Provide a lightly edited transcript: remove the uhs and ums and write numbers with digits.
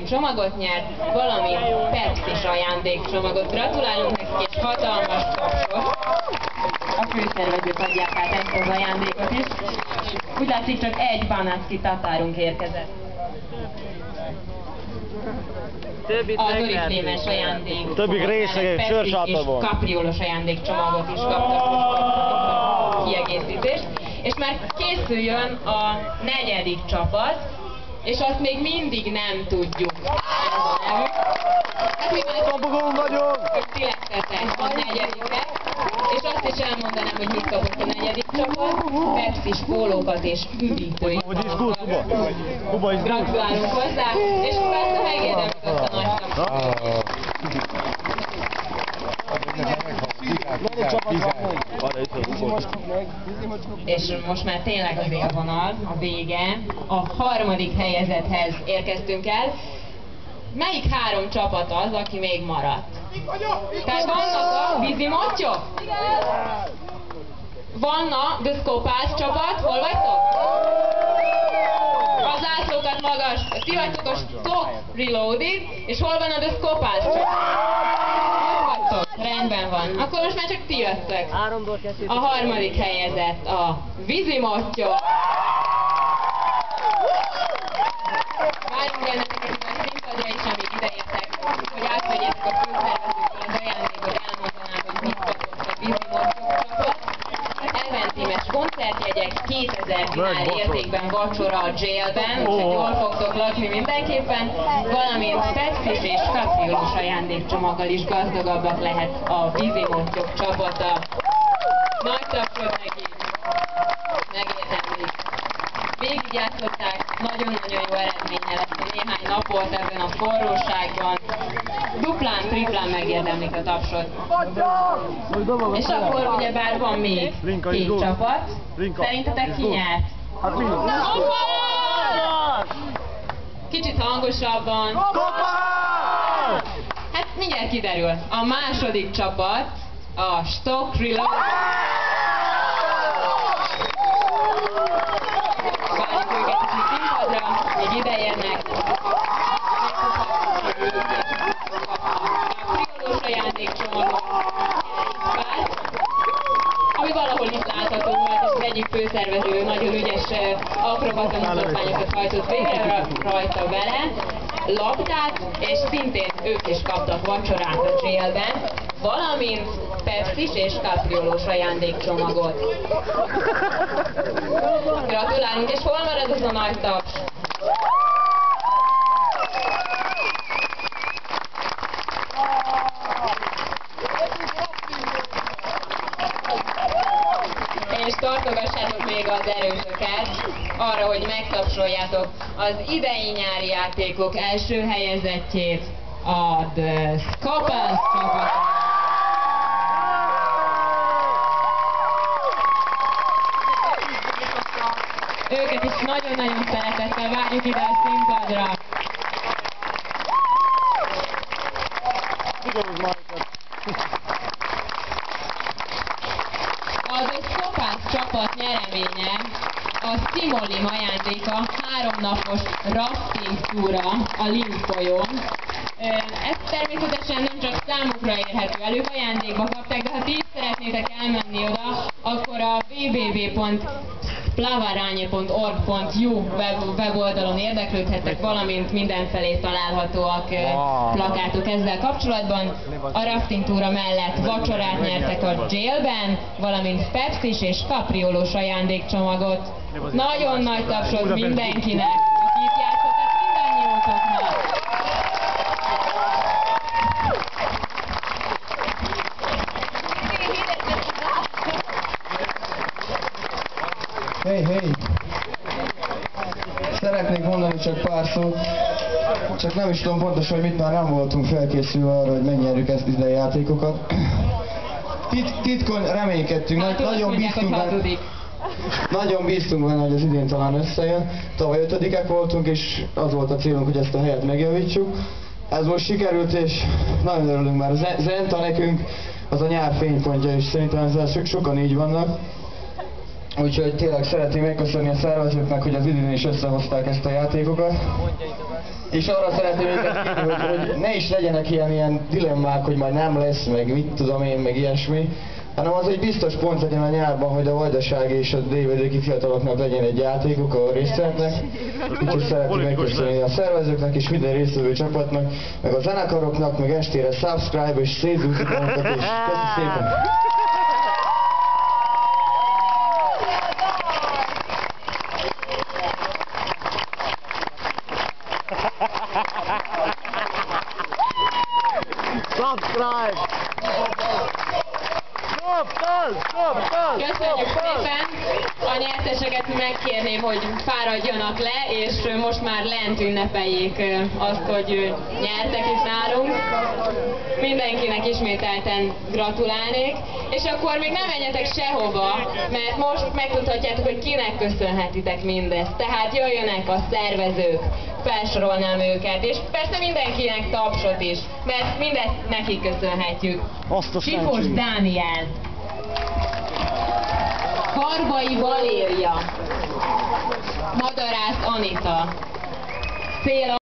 Csomagot nyert, valamint Pepsi-s ajándékcsomagot. Gratulálunk nekik, és hatalmas tapsot! A főszervezők adják át ezt az ajándékot is. Úgy látszik, csak egy banánszki tatárunk érkezett. Az oriflémes ajándék. Többik részegek, sörsátorból. És kapriolos ajándékcsomagot is kaptak kiegészítést. És már készüljön a negyedik csapat, és azt még mindig nem tudjuk. Ez a nevük. Hát mi már születtetek a negyediket, és azt is elmondanám, hogy mit kapott a negyedik csapat. Pepsi-s pólókat és üdítőit. Gratulálunk hozzá, és persze megérdemlik azt a nagy tapsot. És most már tényleg az élvonal, a vége, a harmadik helyezetthez érkeztünk el. Melyik három csapat az, aki még maradt? Tehát vannak a vízimottyok? Vannak The Skopász csapat, hol vagytok? A zászlókat magas, ti vagytok a Stop Reloaded, és hol van a The Skopász csapat? Rendben van. Akkor most már csak ti jöttök. A harmadik helyezett a vízimottyok. Várjunk benneteket a színpadra is, amíg ideértek, hogy átvegyétek a főszervezőkkel az ajándékot, elmondanám, hogy mit kapott a vízimottyok csapat. Eventímes koncertjegyek, 2000 dinár értékben vacsora a jailben, úgyhogy jól fogtok lakni mindenképpen, valamint Pepsi-s és kapriolos ajándékcsomaggal is gazdagabbak lehet a vízimottyok csapata. Nagy tapsot nekik! Megérdemlik! Végigjátszották, nagyon-nagyon jó eredménye lesz a néhány nap volt ebben a forróságban. Duplán, triplán megérdemlik a tapsot. És akkor ugyebár van még két csapat. Szerintetek ki nyert? Kicsit hangosabban. Hát mindjárt kiderül. A második csapat a Stop Reloaded. Várjuk őket is a színpadra, még ideérnek. A friolós ajándékcsomagot, ami valahol itt látható volt, és az egyik főszervező nagyon ügyes akrobata mutatványokat hajtott végre rajta vele, labdát, és szintén ők is kaptak vacsorát a jailben, valamint Pepsi-s és kapriolós ajándékcsomagot. Gratulálunk, és hol marad az a nagy taps? És tartogassátok még az erősöket arra, hogy megtapsoljátok az idei nyári játékok első helyezettjét, a The Skopász csapat. Őket is nagyon-nagyon szeretettel várjuk ide a színpadra. Az egy Skopász csapat nyereménye a Simolim ajándéka 3 napos rafting túra a Lin folyón. Ez természetesen nem csak számukra érhető elő, ajándékba kapták, de ha ti is szeretnétek elmenni oda, akkor a www.plavaranye.org.hu weboldalon érdeklődhettek, valamint mindenfelé találhatóak plakátok ezzel kapcsolatban. A rafting túra mellett vacsorát nyertek a jailben, valamint Pepsi-s és kapriolós ajándékcsomagot. Nagyon nagy tapsot mindenkinek, aki itt játszottak, mindannyiótoknak! Hey! Szeretnék mondani csak pár szót, csak nem is tudom pontosan, hogy mit, már nem voltunk felkészülve arra, hogy megnyerjük ezt idei játékokat. Titkon reménykedtünk, nagyon bíztunk benne, hogy az idén talán összejön. Tavaly 5-ek voltunk, és az volt a célunk, hogy ezt a helyet megjavítsuk. Ez most sikerült, és nagyon örülünk már. A Zenta nekünk az a nyár fénypontja, és szerintem ezzel sokan így vannak. Úgyhogy tényleg szeretném megköszönni a szervezőknek, hogy az idén is összehozták ezt a játékokat. És arra szeretném őket kérni, hogy ne is legyenek ilyen dilemmák, hogy majd nem lesz, meg mit tudom én, meg ilyesmi, hanem az egy biztos pont legyen a nyárban, hogy a vajdasági és a délvidéki fiataloknak legyen egy játékuk, ahol részt vehetnek. Úgyhogy szeretném megköszönni a szervezőknek és minden résztvevő csapatnak, meg a zenekaroknak, meg estére subscribe és szétzúzni magunkat, és köszi szépen! Subscribe! Köszönjük szépen! A nyerteseket megkérném, hogy fáradjanak le, és most már lent ünnepeljék azt, hogy nyertek itt nálunk. Mindenkinek ismételten gratulálnék, és akkor még nem menjetek sehova, mert most megtudhatjátok, hogy kinek köszönhetitek mindezt. Tehát jöjjönek a szervezők, felsorolnám őket, és persze mindenkinek tapsot is, mert mindezt nekik köszönhetjük. Sipos Dániel, Karbai Valéria, Madarász Anita, Szél